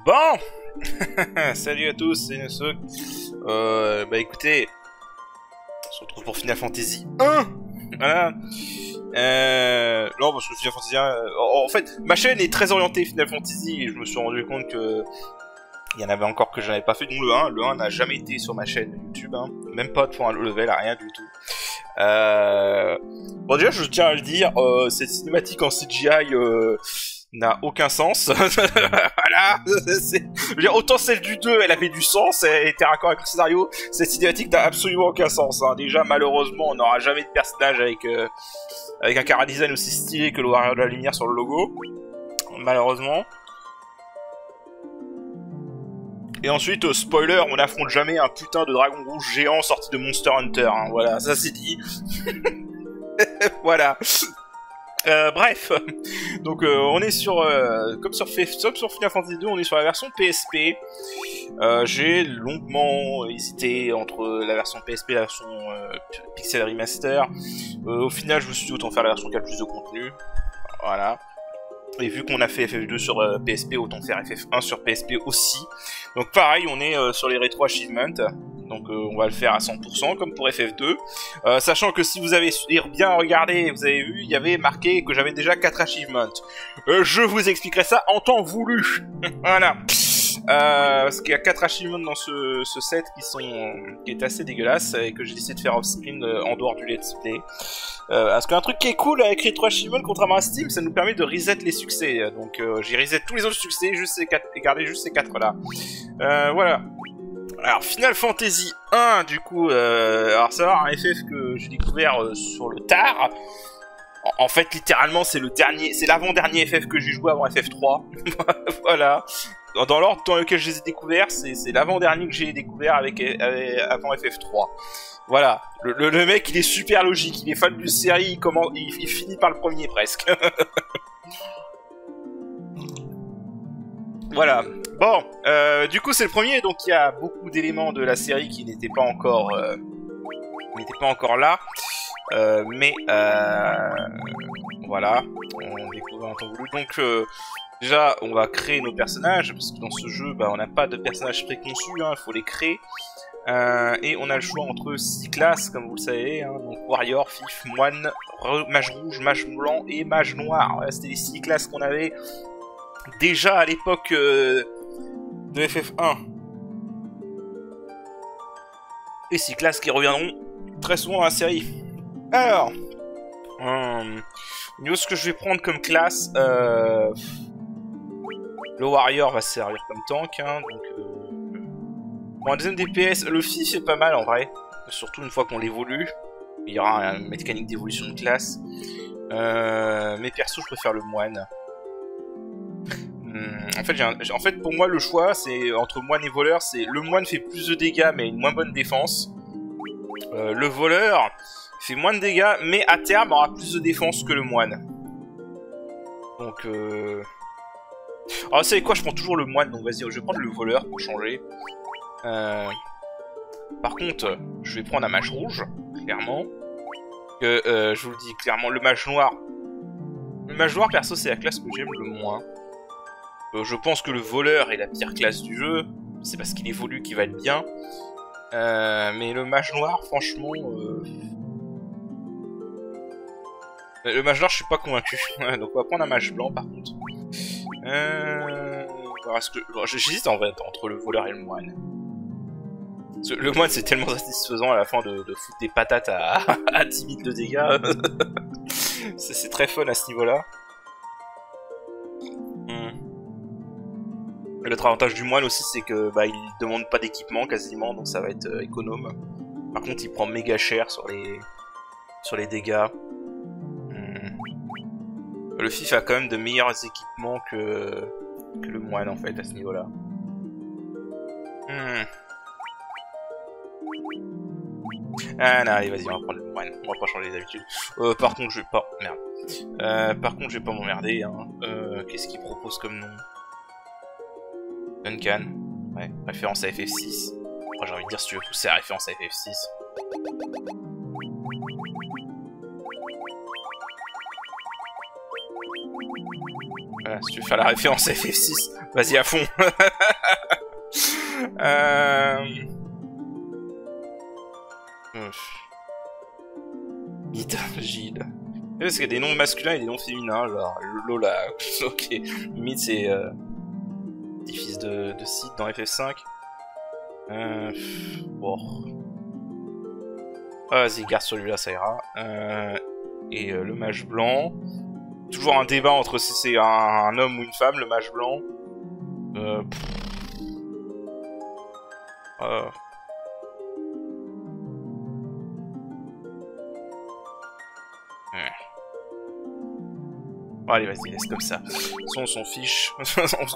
Bon. Salut à tous, c'est Nosok. Bah écoutez, on se retrouve pour Final Fantasy 1. Voilà. Non, parce que Final Fantasy 1... en fait, ma chaîne est très orientée Final Fantasy et je me suis rendu compte que il y en avait encore que je n'avais pas fait, dont le 1. Le 1 n'a jamais été sur ma chaîne YouTube, hein. Même pas pour un level, rien du tout. Bon, déjà, je tiens à le dire, cette cinématique en CGI n'a aucun sens. Voilà. Je veux dire, autant celle du 2, elle avait du sens, elle était raccord avec le scénario. Cette cinématique n'a absolument aucun sens, hein. Déjà, malheureusement, on n'aura jamais de personnage avec un chara-design aussi stylé que le Warrior de la Lumière sur le logo. Malheureusement. Et ensuite, spoiler, on n'affronte jamais un putain de dragon rouge géant sorti de Monster Hunter, hein. Voilà, ça c'est dit. Voilà. Bref, donc on est sur, comme sur Final Fantasy 2, on est sur la version PSP. J'ai longuement hésité entre la version PSP et la version Pixel Remaster. Au final, je me suis dit autant faire la version qui a le plus de contenu. Voilà. Et vu qu'on a fait FF2 sur PSP, autant faire FF1 sur PSP aussi. Donc pareil, on est sur les rétro achievements. Donc on va le faire à 100% comme pour FF2. Sachant que si vous avez bien regardé, vous avez vu, il y avait marqué que j'avais déjà 4 achievements. Je vous expliquerai ça en temps voulu. Voilà. Parce qu'il y a 4 achievements dans ce set qui est assez dégueulasse et que j'ai décidé de faire off-screen en dehors du let's play. Parce qu'un truc qui est cool avec Retro Achievement, contrairement à Steam, ça nous permet de reset les succès. Donc j'ai reset tous les autres succès juste ces 4, et gardé juste ces 4 là. Voilà. Alors Final Fantasy 1 du coup, alors ça va, un FF que j'ai découvert sur le tard. En fait littéralement c'est le dernier, c'est l'avant-dernier FF que j'ai joué avant FF3. Voilà. Dans l'ordre dans lequel je les ai découverts, c'est l'avant-dernier que j'ai découvert avant FF3. Voilà, le mec il est super logique, il est fan d'une série, il finit par le premier presque. Voilà, bon, du coup c'est le premier, donc il y a beaucoup d'éléments de la série qui n'étaient pas encore là, mais voilà, on découvre en temps voulu, donc déjà on va créer nos personnages, parce que dans ce jeu bah, on n'a pas de personnages préconçus, hein, il faut les créer. Et on a le choix entre 6 classes, comme vous le savez, hein, donc Warrior, Fif, Moine, Mage Rouge, Mage Blanc et Mage Noir. Voilà, c'était les 6 classes qu'on avait déjà à l'époque de FF1. Et 6 classes qui reviendront très souvent dans la série. Alors, au niveau de ce que je vais prendre comme classe, le Warrior va servir comme tank, hein, donc... Bon, en deuxième DPS, le Fif c'est pas mal en vrai, surtout une fois qu'on l'évolue. Il y aura une mécanique d'évolution de classe. Mais perso, je préfère le moine. En fait, pour moi, le choix c'est entre moine et voleur. C'est le moine fait plus de dégâts mais une moins bonne défense. Le voleur fait moins de dégâts mais à terme aura plus de défense que le moine. Donc, alors, vous savez quoi, je prends toujours le moine, donc vas-y, je vais prendre le voleur pour changer. Par contre, je vais prendre un mage rouge, clairement. Je vous le dis clairement, le mage noir. Le mage noir, perso, c'est la classe que j'aime le moins. Je pense que le voleur est la pire classe du jeu. C'est parce qu'il évolue qu'il va être bien. Mais le mage noir, franchement... Le mage noir, je suis pas convaincu. Donc on va prendre un mage blanc, par contre. J'hésite en vrai entre le voleur et le moine. Le moine c'est tellement satisfaisant à la fin de foutre des patates à 10 000 de dégâts. C'est très fun à ce niveau-là. L'autre avantage du moine aussi c'est que bah, il demande pas d'équipement quasiment, donc ça va être économe. Par contre il prend méga cher sur les dégâts. Le Fif a quand même de meilleurs équipements que le moine en fait à ce niveau-là. Ah non, allez vas-y, on va prendre le moine, on va pas changer les habitudes. Par contre je vais pas... Merde. Par contre je vais pas m'emmerder, hein. Qu'est-ce qu'il propose comme nom? Duncan. Ouais, référence à FF6. Oh, j'ai envie de dire si tu veux pousser la référence à FF6. Voilà, si tu veux faire la référence à FF6, vas-y à fond. Gide. Parce qu'il y a des noms masculins et des noms féminins, genre Lola, ok. Limite c'est des fils de Sid dans FF5. Bon. Ah, vas-y, garde celui-là, ça ira. Et le mage blanc. Toujours un débat entre si c'est un homme ou une femme, le mage blanc. Bon, allez, vas-y, laisse comme ça. De toute façon, on s'en fiche.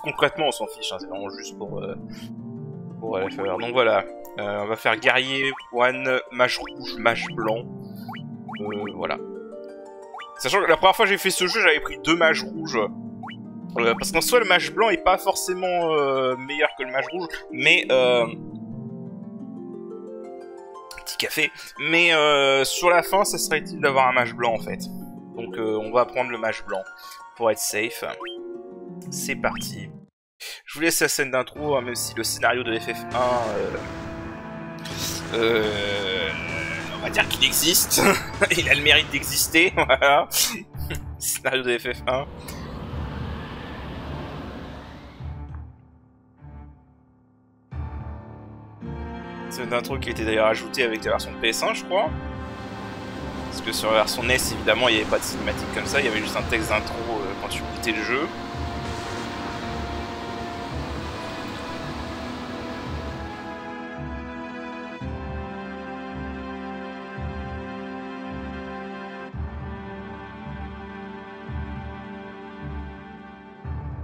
Concrètement, on s'en fiche. Hein. C'est vraiment juste pour la faveur. Donc voilà. On va faire guerrier, moine, mage rouge, mage blanc. Voilà. Sachant que la première fois que j'ai fait ce jeu, j'avais pris 2 mages rouges. Parce qu'en soi, le mage blanc est pas forcément meilleur que le mage rouge. Mais... Petit café. Mais sur la fin, ça serait utile d'avoir un mage blanc en fait. Donc on va prendre le mage blanc pour être safe. C'est parti. Je vous laisse la scène d'intro, hein, même si le scénario de FF1... on va dire qu'il existe. Il a le mérite d'exister, voilà. Scénario de FF1. C'est une intro qui a été d'ailleurs ajoutée avec la version de PS1, je crois. Parce que sur la version NES, évidemment, il n'y avait pas de cinématique comme ça, il y avait juste un texte d'intro quand tu bootais le jeu.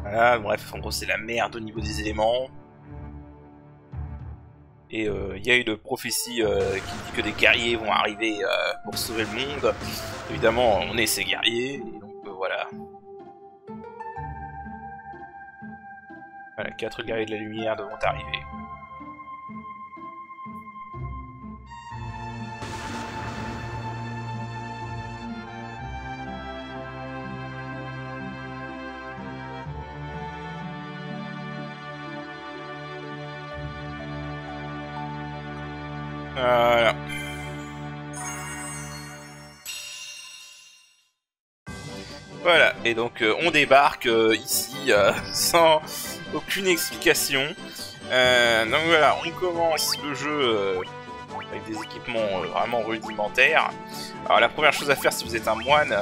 Voilà, bref, en gros, c'est la merde au niveau des éléments. Et il y a une prophétie qui dit que des guerriers vont arriver pour sauver le monde. Évidemment, on est ces guerriers, et donc voilà. Voilà, 4 guerriers de la lumière devront arriver. Voilà. Voilà, et donc on débarque ici sans aucune explication. Donc voilà, on commence le jeu avec des équipements vraiment rudimentaires. Alors la première chose à faire si vous êtes un moine,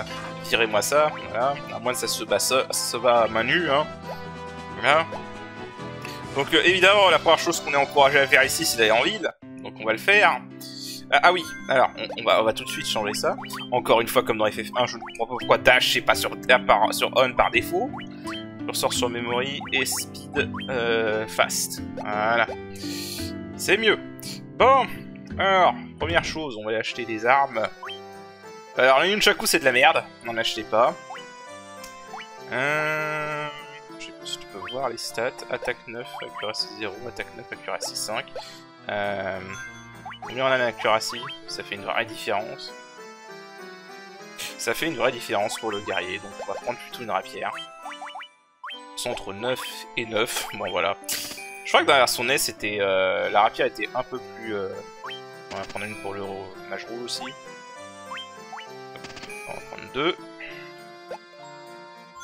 tirez-moi ça. Voilà, un moine ça se bat à main nue. Hein. Voilà. Donc évidemment la première chose qu'on est encouragé à faire ici c'est d'aller en ville. Donc on va le faire. Ah oui, alors on va tout de suite changer ça. Encore une fois comme dans FF1, je ne comprends pas pourquoi Dash c'est pas sur On par défaut. Je ressors sur Memory et Speed Fast. Voilà. C'est mieux. Bon, alors, première chose, on va aller acheter des armes. Alors le Nunchaku c'est de la merde, n'en achetez pas. Je sais pas si tu peux voir les stats. Attaque 9, accuracy 0, attaque 9, accuracy 5. Combien on a l'accuracy, ça fait une vraie différence. Ça fait une vraie différence pour le guerrier, donc on va prendre plutôt une rapière. C'est entre 9 et 9, bon voilà. Je crois que dans la version NES, c'était, la rapière était un peu plus... On va prendre une pour le mage rouge aussi. On va prendre 2.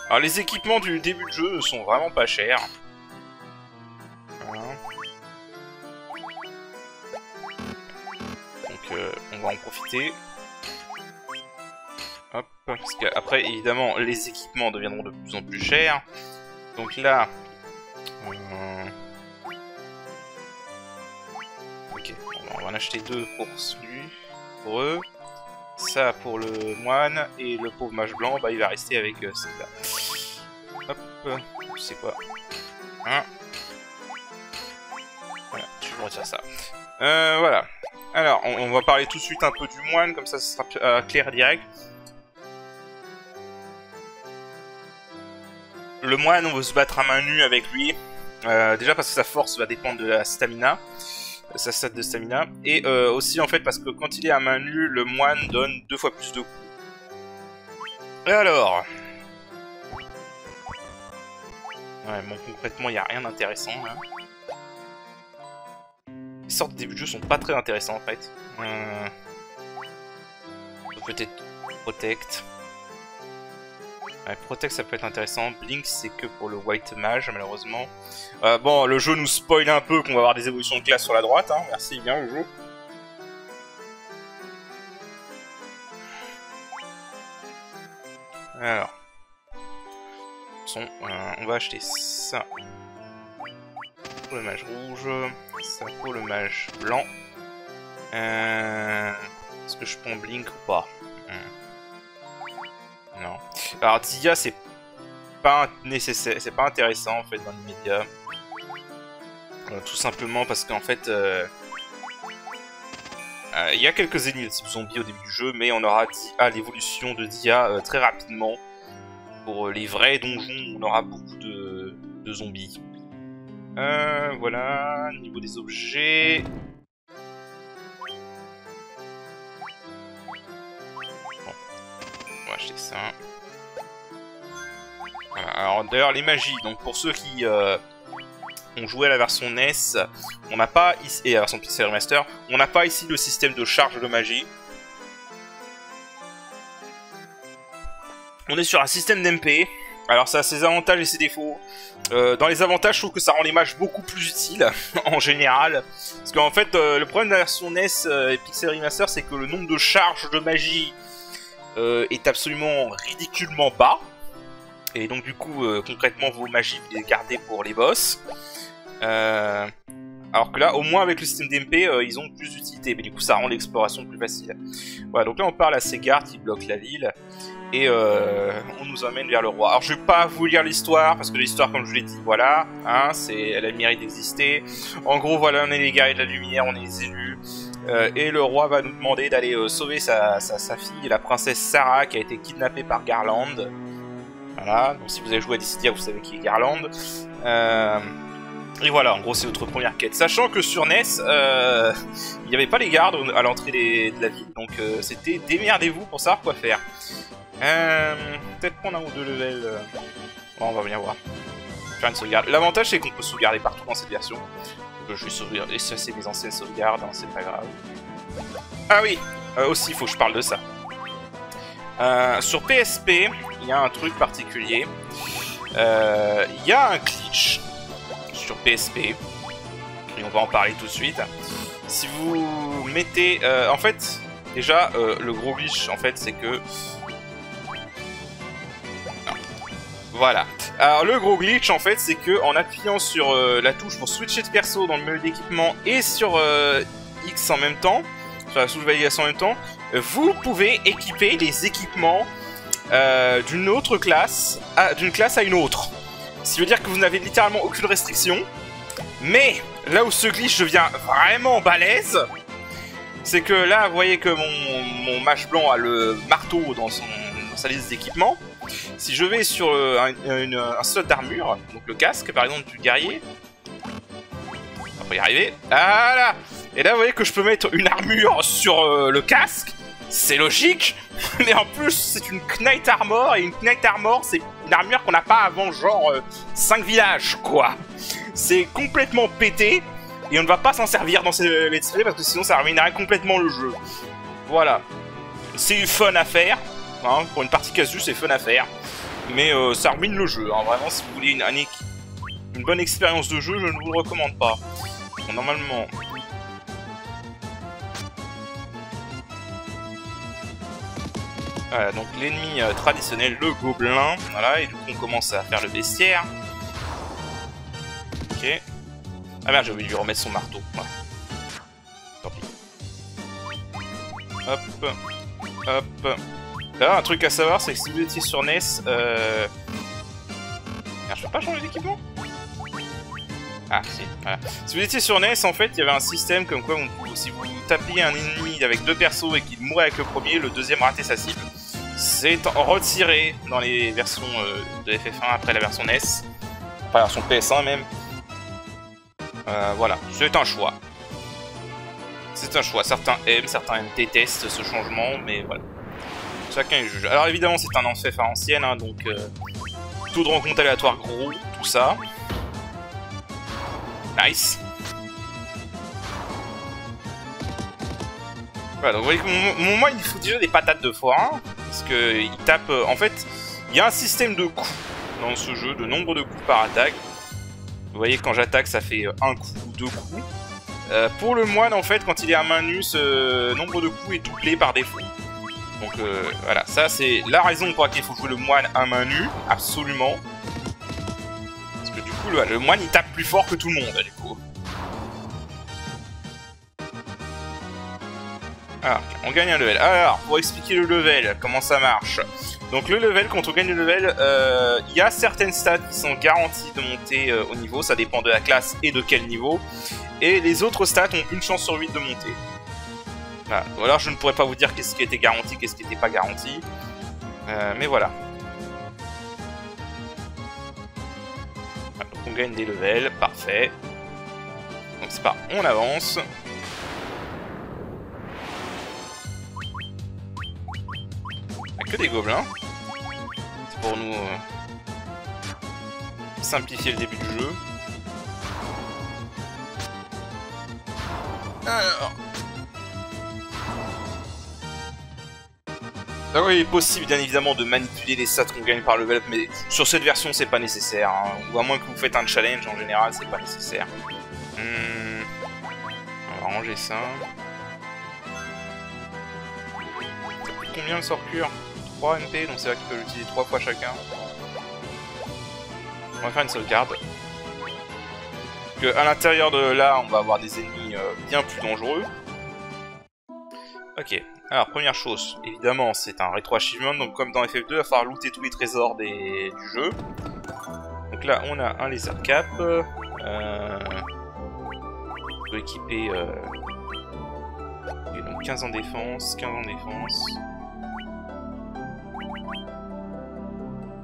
Alors les équipements du début de jeu sont vraiment pas chers. Voilà. On va en profiter. Hop, parce qu'après, évidemment, les équipements deviendront de plus en plus chers. Donc là... Ok, on va en acheter 2 pour celui, pour eux. Ça pour le moine, et le pauvre mage blanc, bah il va rester avec celui-là. Hop, tu sais quoi. Hein, voilà, je vais retirer ça. Voilà. Alors, on va parler tout de suite un peu du moine, comme ça ce sera clair et direct. Le moine, on veut se battre à main nue avec lui. Déjà parce que sa force va dépendre de la stamina. Sa stat de stamina. Et aussi en fait parce que quand il est à main nue, le moine donne 2 fois plus de coups. Et alors, Ouais, bon, concrètement, il n'y a rien d'intéressant, là. Les sortes de début de jeu sont pas très intéressants, en fait. Peut-être Protect. Ouais, Protect, ça peut être intéressant. Blink, c'est que pour le White Mage, malheureusement. Bon, le jeu nous spoil un peu qu'on va avoir des évolutions de classe sur la droite, hein. Merci bien, le jeu. Alors. On va acheter ça pour le mage rouge, ça pour le mage blanc. Est-ce que je prends Blink ou pas? Non. Alors Dia, c'est pas nécessaire, c'est pas intéressant en fait dans l'immédiat. Tout simplement parce qu'en fait, il y a quelques ennemis de type zombie au début du jeu, mais on aura l'évolution de Dia très rapidement. Pour les vrais donjons, on aura beaucoup de zombies. Voilà, niveau des objets. Bon, on va acheter ça. Voilà. Alors d'ailleurs les magies, donc pour ceux qui ont joué à la version NES, on n'a pas ici, et à la version Pixel Remaster, on n'a pas ici le système de charge de magie. On est sur un système d'MP, alors ça a ses avantages et ses défauts. Dans les avantages, je trouve que ça rend les mages beaucoup plus utiles, en général. Parce qu'en fait, le problème de la version NES et Pixel Remaster, c'est que le nombre de charges de magie est absolument ridiculement bas. Et donc du coup, concrètement, vos magies, vous les gardez pour les boss. Alors que là, au moins avec le système d'MP, ils ont plus d'utilité. Mais du coup, ça rend l'exploration plus facile. Voilà, donc là, on parle à Segard qui bloque la ville. Et on nous emmène vers le roi. Alors je vais pas vous lire l'histoire, parce que l'histoire, comme je vous l'ai dit, voilà, hein, elle a le mérite d'exister. En gros, voilà, on est les guerriers de la lumière, on est les élus. Et le roi va nous demander d'aller sauver sa fille, la princesse Sarah, qui a été kidnappée par Garland. Voilà, donc si vous avez joué à Dissidia, vous savez qui est Garland. Et voilà, en gros, c'est notre première quête. Sachant que sur NES, il n'y avait pas les gardes à l'entrée de la ville, donc c'était démerdez-vous pour savoir quoi faire. Peut-être prendre un ou deux levels. Bon, on va venir voir. Faire une sauvegarde. L'avantage, c'est qu'on peut sauvegarder partout dans cette version. Donc, je vais sauvegarder. Ça, c'est mes anciennes sauvegardes, hein, c'est pas grave. Ah oui, aussi, il faut que je parle de ça. Sur PSP, il y a un truc particulier. Il y a un glitch sur PSP. Et on va en parler tout de suite. Si vous mettez... en fait, déjà, le gros glitch, en fait, c'est que... Voilà. Alors le gros glitch en fait c'est que en appuyant sur la touche pour switcher de perso dans le menu d'équipement et sur X en même temps, sur la touche de validation en même temps, vous pouvez équiper les équipements d'une autre classe d'une classe à une autre. Ce qui veut dire que vous n'avez littéralement aucune restriction. Mais là où ce glitch devient vraiment balèze, c'est que là vous voyez que mon mage blanc a le marteau dans sa liste d'équipements. Si je vais sur un slot d'armure, donc le casque par exemple du guerrier, on va y arriver, voilà. Et là vous voyez que je peux mettre une armure sur le casque, c'est logique, mais en plus c'est une Knight Armor, et une Knight Armor c'est une armure qu'on n'a pas avant genre 5 villages quoi. C'est complètement pété, et on ne va pas s'en servir dans ces let's play parce que sinon ça ruinerait complètement le jeu. Voilà, c'est fun à faire. Hein, pour une partie casu, c'est fun à faire, mais ça ruine le jeu. Hein. Vraiment, si vous voulez une bonne expérience de jeu, je ne vous le recommande pas. Bon, normalement... Voilà, donc l'ennemi traditionnel, le gobelin. Voilà, et du coup, on commence à faire le bestiaire. Ok. Ah merde, j'ai oublié de lui remettre son marteau. Voilà. Tant pis. Hop. Hop. Là, un truc à savoir, c'est que si vous étiez sur NES, Merde, je peux pas changer d'équipement? Ah, si, voilà. Si vous étiez sur NES, en fait, il y avait un système comme quoi, si vous tapiez un ennemi avec 2 persos et qu'il mourait avec le premier, le deuxième ratait sa cible. C'est retiré dans les versions de FF1 après la version NES. Enfin, la version PS1 même. Voilà, c'est un choix. C'est un choix. Certains aiment, certains détestent ce changement, mais voilà. Chacun est juge. Alors évidemment c'est un FF à ancienne, hein, donc taux de rencontre aléatoire gros, tout ça. Nice. Voilà, donc vous voyez que mon moine, il faut déjà des patates de forain. Parce que il tape... en fait, il y a un système de coups dans ce jeu, de nombre de coups par attaque. Vous voyez, quand j'attaque, ça fait un coup ou deux coups. Pour le moine, en fait, quand il est à main nue, ce nombre de coups est doublé par défaut. Donc voilà, ça c'est la raison pour laquelle il faut jouer le moine à main nue, absolument. Parce que du coup, le moine, il tape plus fort que tout le monde, du coup. Alors, on gagne un level. Alors, pour expliquer le level, comment ça marche. Donc le level, quand on gagne le level, il y a certaines stats qui sont garanties de monter au niveau, ça dépend de la classe et de quel niveau. Et les autres stats ont une chance sur 8 de monter. Voilà. Ou alors je ne pourrais pas vous dire qu'est-ce qui était garanti, qu'est-ce qui n'était pas garanti. Mais voilà. Donc on gagne des levels, parfait. Donc c'est pas, on avance. Il n'y a que des gobelins. C'est pour nous simplifier le début du jeu. Alors... Alors il est possible bien évidemment de manipuler les stats qu'on gagne par level up, mais sur cette version c'est pas nécessaire, hein. Ou à moins que vous faites un challenge, en général c'est pas nécessaire. On va ranger ça. Ça coûte combien le sort cure? 3 MP, donc c'est vrai qu'ils peuvent l'utiliser 3 fois chacun. On va faire une sauvegarde. Que à l'intérieur de là, on va avoir des ennemis bien plus dangereux. Ok. Alors, première chose, évidemment, c'est un rétro-achievement, donc comme dans FF2, il va falloir looter tous les trésors du jeu. Donc là, on a un laser cap. On peut équiper... Et donc 15 en défense, 15 en défense.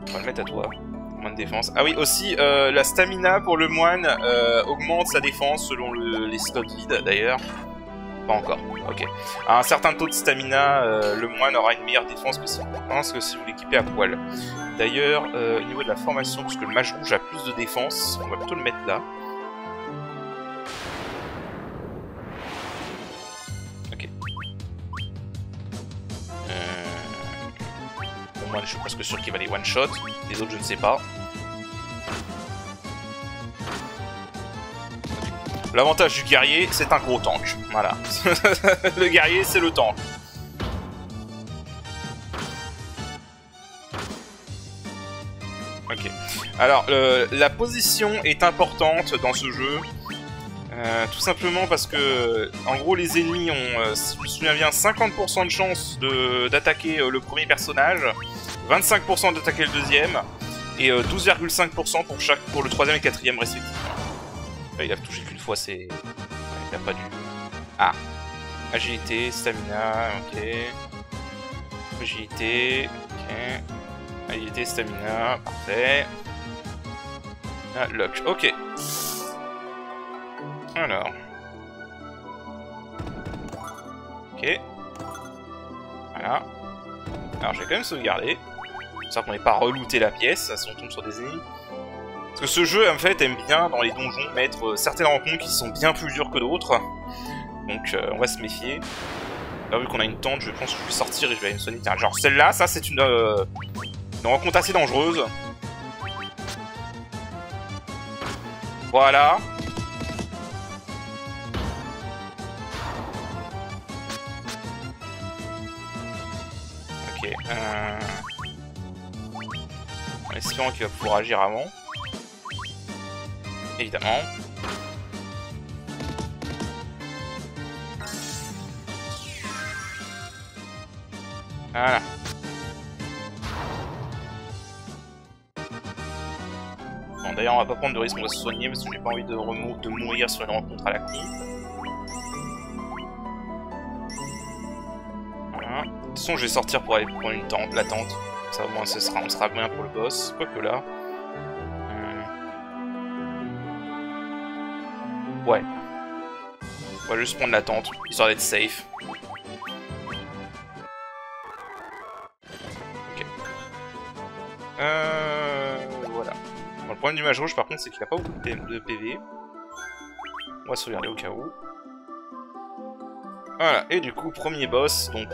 On va le mettre à toi. Moins de défense. Ah oui, aussi, la stamina pour le moine augmente sa défense selon les slots vides, d'ailleurs. Pas encore, ok. À un certain taux de stamina, le moine aura une meilleure défense que si vous l'équipez à poil. D'ailleurs, au niveau de la formation, puisque le mage rouge a plus de défense, on va plutôt le mettre là. Ok. Bon, moi, je suis presque sûr qu'il va les one-shot. Les autres, je ne sais pas. L'avantage du guerrier, c'est un gros tank. Voilà. Le guerrier, c'est le tank. Ok. Alors, la position est importante dans ce jeu. Tout simplement parce que, en gros, les ennemis ont, si je me souviens bien, 50% de chance d'attaquer le premier personnage, 25% d'attaquer le deuxième, et 12,5% pour le troisième et le quatrième respectivement. Il a touché qu'une fois, c'est... Il a pas dû... Ah. Agilité, stamina, ok. Agilité, ok. Agilité, stamina, parfait. Ah, lock, ok. Alors. Ok. Voilà. Alors, je vais quand même sauvegarder. C'est ça qu'on n'ait pas relooté la pièce, si on tombe sur des ennemis. Parce que ce jeu, en fait, aime bien, dans les donjons, mettre certaines rencontres qui sont bien plus dures que d'autres. Donc, on va se méfier. Là, vu qu'on a une tente, je pense que je vais sortir et je vais aller me soigner. Tiens, genre celle-là, ça, c'est une rencontre assez dangereuse. Voilà. Ok, en espérant qu'il va pouvoir agir avant. Évidemment. Voilà. Bon, d'ailleurs, on va pas prendre de risque, on va se soigner parce que j'ai pas envie de mourir sur une rencontre à la con. Voilà. De toute façon, je vais sortir pour aller prendre une tente, la tente. Ça, au moins, on sera bien pour le boss. Quoique là. Ouais. On va juste prendre la tente, histoire d'être safe. Ok. problème du mage rouge par contre c'est qu'il a pas beaucoup de PV. On va sauvegarder au cas où. Voilà, et du coup premier boss, donc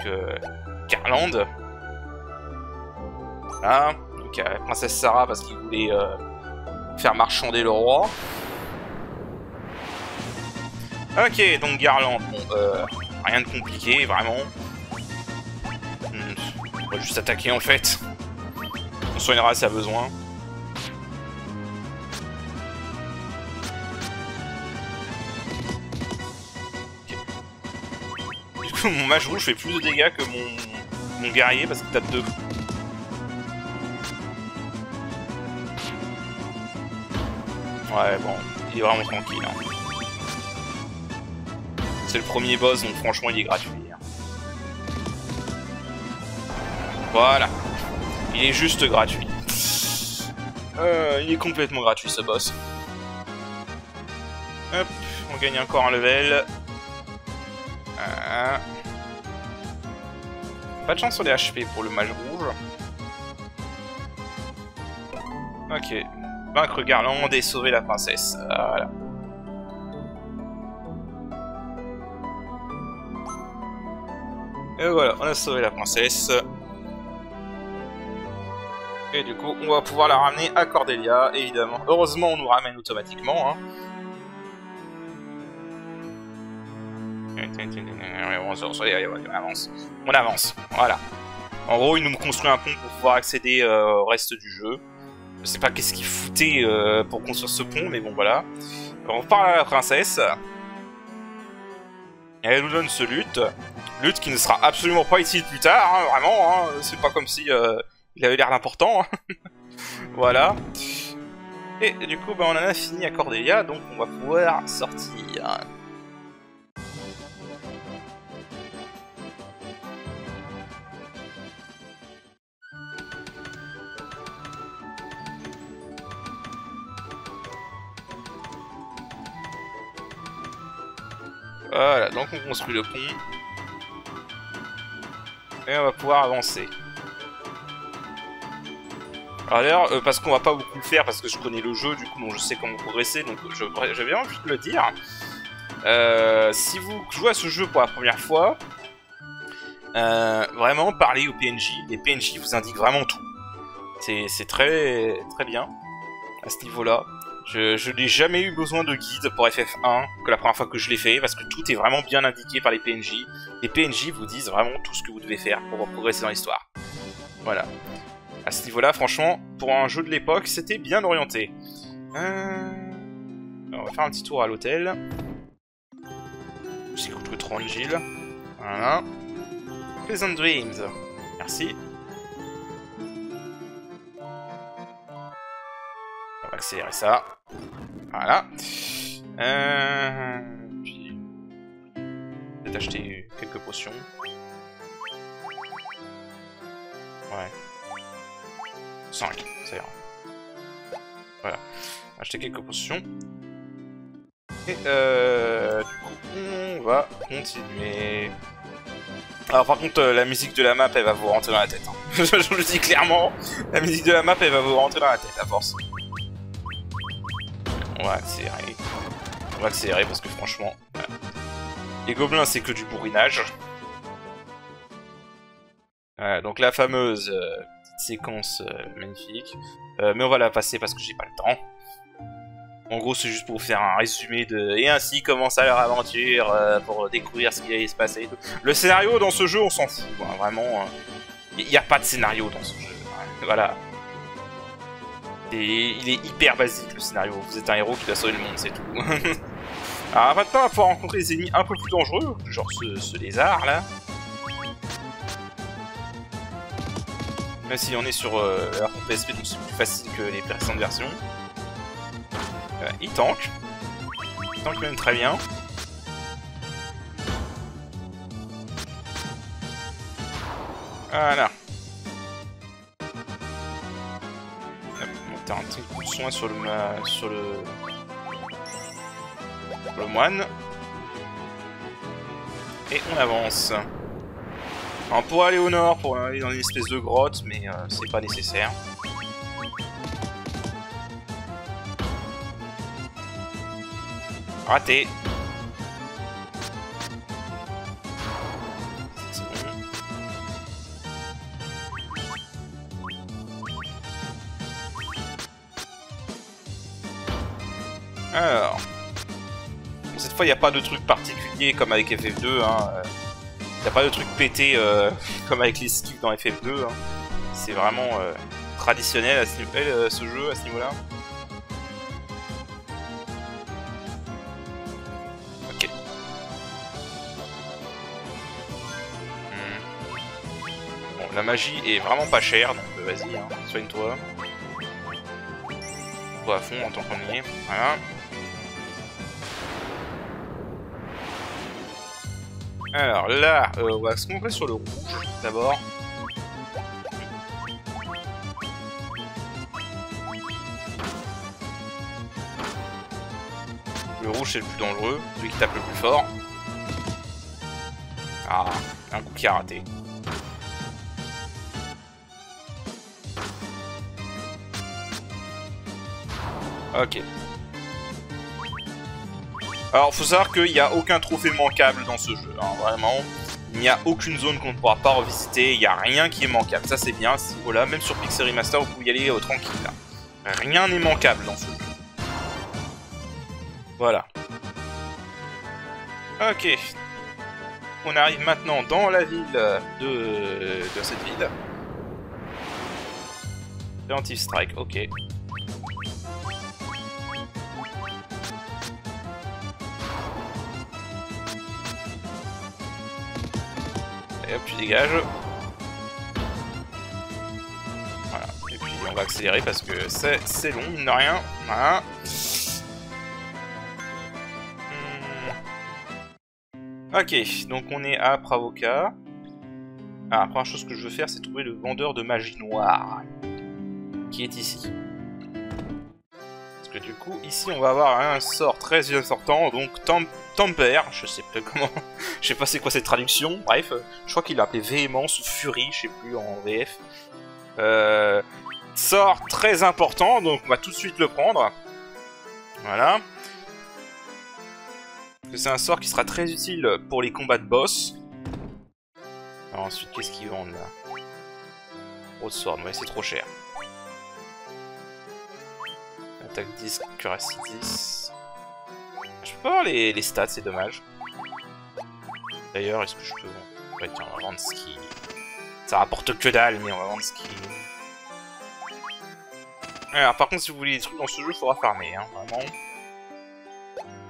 Garland. Voilà, donc la princesse Sarah parce qu'il voulait faire marchander le roi. Ok, donc Garland, bon, rien de compliqué, vraiment. On va juste attaquer en fait. On soignera si y a besoin. Okay. Du coup, mon mage rouge fait plus de dégâts que mon guerrier parce qu'il tape 2. Ouais, bon, il est vraiment tranquille. Hein. C'est le premier boss, donc franchement, il est gratuit. Hein. Voilà. Il est juste gratuit. Il est complètement gratuit, ce boss. Hop, on gagne encore un level. Pas de chance sur les HP pour le mage rouge. Ok. Vaincre Garland et sauver la princesse. Voilà. Et voilà, on a sauvé la princesse. Et du coup, on va pouvoir la ramener à Cordelia, évidemment. Heureusement, on nous ramène automatiquement. Hein. On avance. On avance. Voilà. En gros, il nous construit un pont pour pouvoir accéder au reste du jeu. Je sais pas qu'est-ce qu'il foutait pour construire ce pont, mais bon, voilà. On parle à la princesse. Et elle nous donne ce lutte. Lutte qui ne sera absolument pas utile plus tard, hein, vraiment. Hein. C'est pas comme si il avait l'air d'important. Hein. Voilà. Et du coup, bah, on en a fini à Cordelia, donc on va pouvoir sortir. Voilà, donc on construit le pont. Et on va pouvoir avancer. Alors, parce qu'on va pas beaucoup le faire, parce que je connais le jeu, du coup, donc je sais comment progresser, donc j'ai bien envie de le dire. Si vous jouez à ce jeu pour la première fois, vraiment, parlez aux PNJ. Les PNJ vous indiquent vraiment tout. C'est très, très bien, à ce niveau-là. Je n'ai jamais eu besoin de guide pour FF1 que la première fois que je l'ai fait, parce que tout est vraiment bien indiqué par les PNJ. Les PNJ vous disent vraiment tout ce que vous devez faire pour progresser dans l'histoire. Voilà. À ce niveau-là, franchement, pour un jeu de l'époque, c'était bien orienté. On va faire un petit tour à l'hôtel. C'est coûte que 30 Gilles. Voilà. Pleasant Dreams. Merci. On va accélérer ça. Voilà. Puis... peut-être acheter quelques potions. Ouais. 5, ça ira. Voilà. Acheter quelques potions. Et du coup, on va continuer. Alors par contre, la musique de la map, elle va vous rentrer dans la tête. Hein. Je vous le dis clairement, la musique de la map, elle va vous rentrer dans la tête, à force. On va accélérer. On va accélérer parce que franchement... Voilà. Les gobelins, c'est que du bourrinage. Voilà, donc la fameuse... séquence magnifique, mais on va la passer parce que j'ai pas le temps. En gros, c'est juste pour vous faire un résumé de... Et ainsi commença leur aventure pour découvrir ce qui allait se passer et tout. Le scénario dans ce jeu, on s'en fout, hein, vraiment. Il n'y a pas de scénario dans ce jeu. Hein, voilà. Et il est hyper basique, le scénario. Vous êtes un héros qui doit sauver le monde, c'est tout. Alors maintenant, on va pouvoir rencontrer des ennemis un peu plus dangereux, genre ce lézard, là. Même si on est sur la version PSP, donc c'est plus facile que les précédentes versions. Il tank. Il tank même très bien. Voilà. On va un petit coup de soin sur le moine. Et on avance. On pourrait aller au nord pour aller dans une espèce de grotte, mais c'est pas nécessaire. Raté. Alors, cette fois il n'y a pas de truc particulier comme avec FF2, hein. Il n'y a pas de truc pété comme avec les skips dans FF2, hein. C'est vraiment traditionnel à ce jeu à ce niveau-là. Ok. Bon, la magie est vraiment pas chère, donc vas-y, hein, soigne-toi. À fond en tant qu'on y est. Voilà. Alors là, on va se concentrer sur le rouge d'abord. Le rouge c'est le plus dangereux, celui qui tape le plus fort. Ah, un coup qui a raté. Ok. Alors, faut savoir qu'il n'y a aucun trophée manquable dans ce jeu, hein, vraiment. Il n'y a aucune zone qu'on ne pourra pas revisiter, il n'y a rien qui est manquable. Ça, c'est bien, à ce niveau-là. Même sur Pixel Remaster, vous pouvez y aller tranquille, là. Rien n'est manquable dans ce jeu. Voilà. Ok. On arrive maintenant dans la ville de cette ville. Preemptive Strike, ok. Et hop, tu dégages. Voilà. Et puis on va accélérer parce que c'est long, mine de rien. Voilà. Ok, donc on est à Pravoka. Ah, la première chose que je veux faire, c'est trouver le vendeur de magie noire. Qui est ici. Parce que du coup, ici, on va avoir un sort très bien sortant, donc Temper, je sais pas comment, je sais pas c'est quoi cette traduction, bref, je crois qu'il l'a appelé Véhémence ou Furie, je sais plus en VF. Sort très important, donc on va tout de suite le prendre. Voilà. C'est un sort qui sera très utile pour les combats de boss. Alors ensuite, qu'est-ce qu'ils vendent là? Broadsword, ouais, c'est trop cher. Attaque 10, Curacy 10. Je peux pas avoir les stats, c'est dommage. D'ailleurs, est-ce que je peux... Ouais, tiens, on va vendre ski. Ça rapporte que dalle, mais on va vendre ski. Alors, par contre, si vous voulez des trucs dans ce jeu, il faudra farmer, hein, vraiment.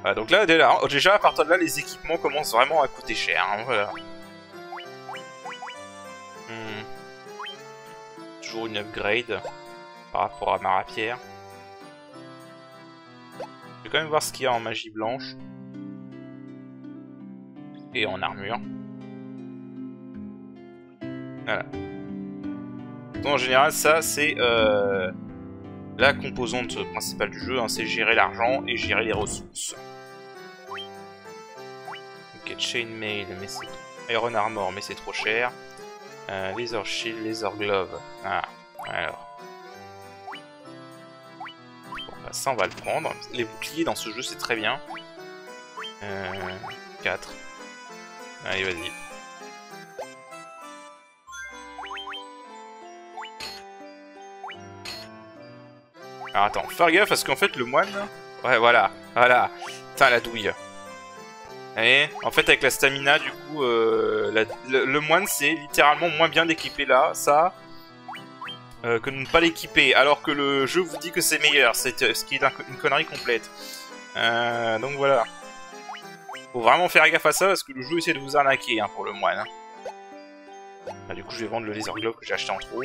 Voilà, donc là, déjà, à partir de là, les équipements commencent vraiment à coûter cher, hein, voilà. Toujours une upgrade par rapport à ma rapière. Je vais quand même voir ce qu'il y a en magie blanche. Et en armure. Voilà. Donc, en général, ça, c'est la composante principale du jeu, hein, c'est gérer l'argent et gérer les ressources. Ok, Chainmail, mais c'est... Iron Armor, mais c'est trop cher. Laser Shield, Laser Glove. Ah, alors. Bon, bah, ça, on va le prendre. Les boucliers dans ce jeu, c'est très bien. 4. Allez, vas-y. Alors attends, faire gaffe parce qu'en fait le moine... Ouais, voilà, voilà. Putain, la douille. Et en fait avec la stamina, du coup, le moine c'est littéralement moins bien d'équiper là, ça, que de ne pas l'équiper, alors que le jeu vous dit que c'est meilleur, ce qui est une connerie complète. Donc voilà. Faut vraiment faire gaffe à ça parce que le jeu essaie de vous arnaquer, hein, pour le moine. Bah, du coup je vais vendre le laser glove que j'ai acheté en trop.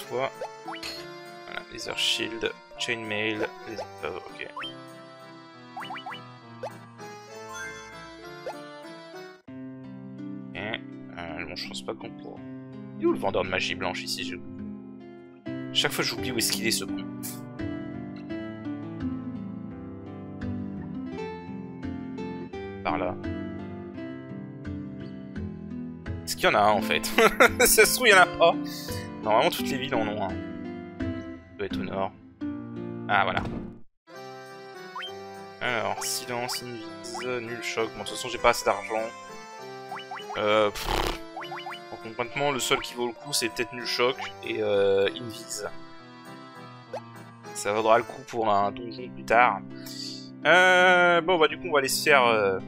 Toi. Voilà, laser shield, chainmail, laser glove, ok. Et, bon, je pense pas qu'on pourra. Il est où le vendeur de magie blanche ici? Chaque fois j'oublie où est-ce qu'il est ce con. Par là. Est-ce qu'il y en a un en fait? Ça se trouve il y en a pas. Normalement toutes les villes en ont un. doit être au nord. Ah, voilà. Alors, silence, invise, nul choc. Bon, de toute façon, j'ai pas assez d'argent. Concrètement, le seul qui vaut le coup, c'est peut-être nul choc et invise. Ça vaudra le coup pour un donjon plus tard. Bon, bah, du coup, on va aller se faire...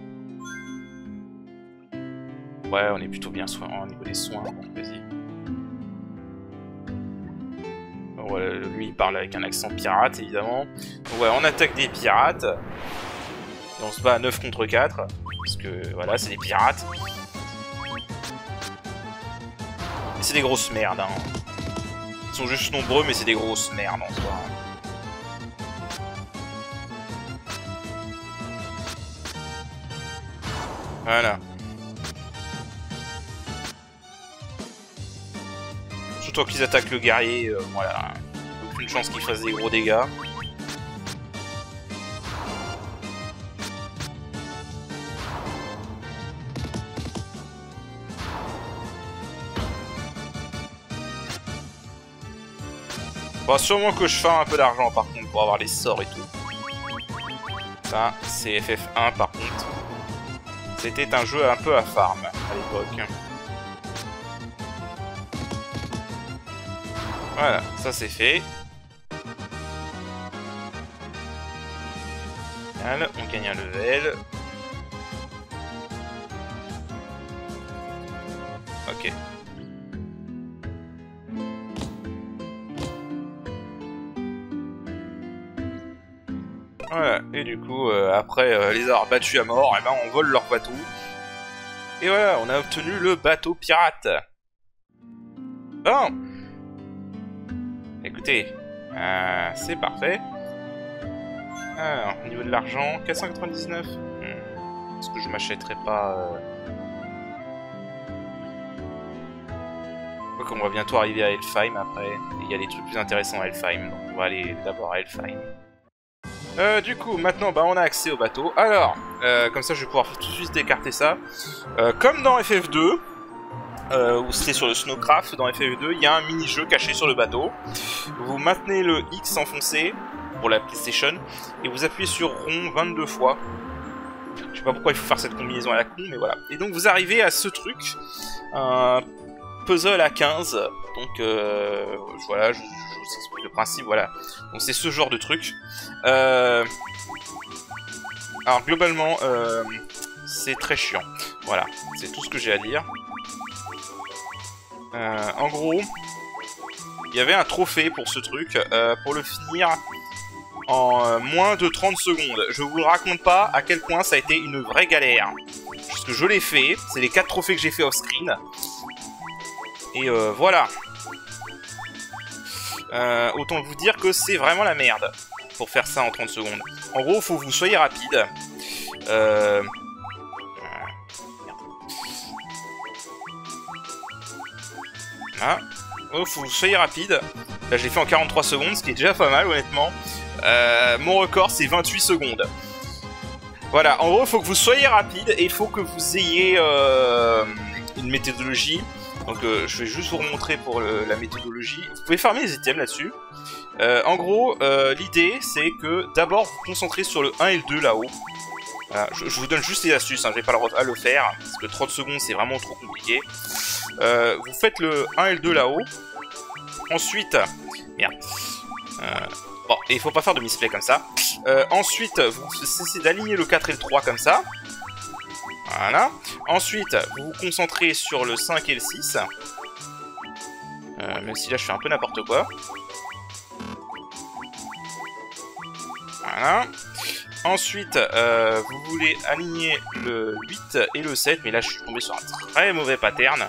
Ouais, on est plutôt bien soin au niveau des soins. Bon, vas-y. Voilà, lui, il parle avec un accent pirate, évidemment. Donc, ouais, on attaque des pirates. Et on se bat à 9 contre 4. Parce que, voilà, c'est des pirates. Et c'est des grosses merdes, hein. Ils sont juste nombreux, mais c'est des grosses merdes, en soi. Voilà. Surtout qu'ils attaquent le guerrier, voilà. Aucune chance qu'ils fassent des gros dégâts. Bon, sûrement que je farme un peu d'argent par contre pour avoir les sorts et tout. Ça, c'est FF1 par contre. C'était un jeu un peu à farm à l'époque. Voilà, ça c'est fait. On gagne un level. Ok. Voilà, et du coup, après les avoir battus à mort, et ben on vole leur bateau. Et voilà, on a obtenu le bateau pirate. Bon. Écoutez, c'est parfait. Alors, au niveau de l'argent, 499. Est-ce que je m'achèterais pas... On va bientôt arriver à Helfheim après. Et il y a des trucs plus intéressants à Helfheim, donc on va aller d'abord à Helfheim. Du coup, maintenant, bah, on a accès au bateau. Alors, comme ça, je vais pouvoir tout de suite écarter ça. Comme dans FF2, où c'était sur le Snowcraft, dans FF2, il y a un mini-jeu caché sur le bateau. Vous maintenez le X enfoncé pour la PlayStation et vous appuyez sur rond 22 fois. Je sais pas pourquoi il faut faire cette combinaison à la con, mais voilà. Et donc vous arrivez à ce truc, un puzzle à 15. Donc voilà, je vous explique le principe, voilà. Donc c'est ce genre de truc. Alors globalement, c'est très chiant. Voilà, c'est tout ce que j'ai à dire. En gros, il y avait un trophée pour ce truc, pour le finir en moins de 30 secondes. Je vous le raconte pas à quel point ça a été une vraie galère. Parce que je l'ai fait, c'est les 4 trophées que j'ai fait off-screen. Et voilà. Autant vous dire que c'est vraiment la merde pour faire ça en 30 secondes. En gros, faut que vous soyez rapide. Voilà. Oh, faut que vous soyez rapide. Là, je l'ai fait en 43 secondes, ce qui est déjà pas mal, honnêtement. Mon record, c'est 28 secondes. Voilà, en gros, il faut que vous soyez rapide et il faut que vous ayez une méthodologie. Donc, je vais juste vous remontrer pour la méthodologie. Vous pouvez farmer les items là-dessus. En gros, l'idée, c'est que d'abord, vous concentrez sur le 1 et le 2 là-haut. Voilà, je vous donne juste les astuces, hein, je vais pas le faire, parce que 30 secondes, c'est vraiment trop compliqué. Vous faites le 1 et le 2 là-haut. Ensuite... Merde. Bon, et il faut pas faire de misplay comme ça. Ensuite, vous cessez d'aligner le 4 et le 3 comme ça. Voilà. Ensuite, vous vous concentrez sur le 5 et le 6. Même si là, je fais un peu n'importe quoi. Voilà. Ensuite, vous voulez aligner le 8 et le 7. Mais là, je suis tombé sur un très mauvais pattern.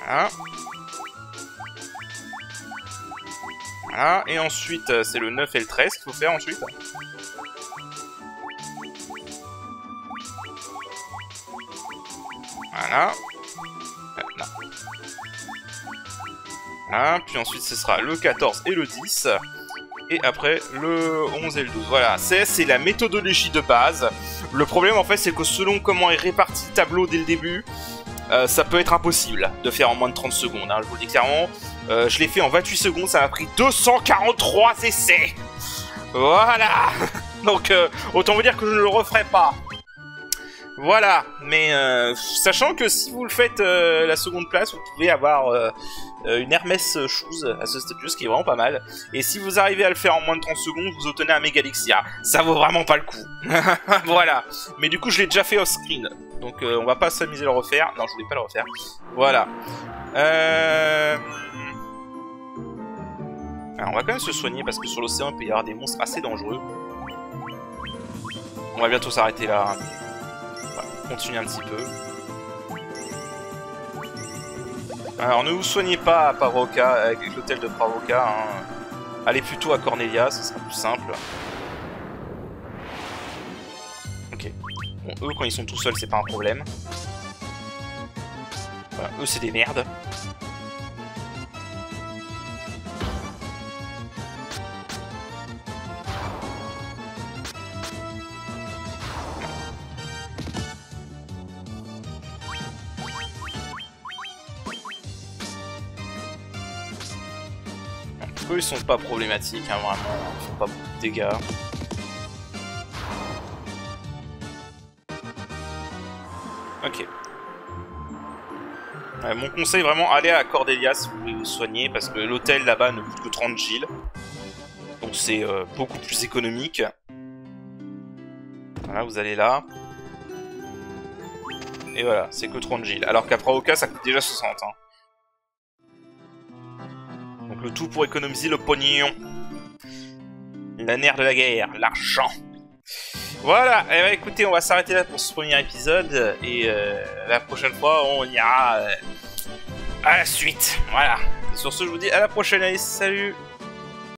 Voilà. Voilà. Et ensuite, c'est le 9 et le 13 qu'il faut faire ensuite. Voilà. Non. Voilà. Puis ensuite, ce sera le 14 et le 10. Et après, le 11 et le 12. Voilà, c'est la méthodologie de base. Le problème, en fait, c'est que selon comment est réparti le tableau dès le début, ça peut être impossible de faire en moins de 30 secondes, hein, je vous le dis clairement. Je l'ai fait en 28 secondes, ça m'a pris 243 essais. Voilà. Donc autant vous dire que je ne le referai pas. Voilà, mais sachant que si vous le faites la seconde place, vous pouvez avoir une Hermès Shoes à ce stade de jeu, ce qui est vraiment pas mal. Et si vous arrivez à le faire en moins de 30 secondes, vous obtenez un Megalixia. Ça vaut vraiment pas le coup. Voilà, mais du coup je l'ai déjà fait off-screen, donc on va pas s'amuser à le refaire. Non, je voulais pas le refaire. Voilà. Alors, on va quand même se soigner parce que sur l'océan il peut y avoir des monstres assez dangereux. On va bientôt s'arrêter là. Continuer un petit peu. Alors ne vous soignez pas à Pravoka avec l'hôtel de Pravoka, hein. Allez plutôt à Cornelia, ce sera plus simple. Ok. Bon, eux quand ils sont tout seuls c'est pas un problème. Voilà, eux c'est des merdes. Eux ils sont pas problématiques, hein, vraiment, ils font pas beaucoup de dégâts. Ok. Mon conseil vraiment, allez à Cordelia si vous voulez vous soigner, parce que l'hôtel là-bas ne coûte que 30 Gilles. Donc c'est beaucoup plus économique. Voilà, vous allez là. Et voilà, c'est que 30 Gilles. Alors qu'à Pravoka ça coûte déjà 60. Hein. Donc le tout pour économiser le pognon. La nerf de la guerre, l'argent. Voilà, et bah écoutez, on va s'arrêter là pour ce premier épisode. Et la prochaine fois, on ira à la suite. Voilà. Et sur ce, je vous dis à la prochaine. Allez, salut!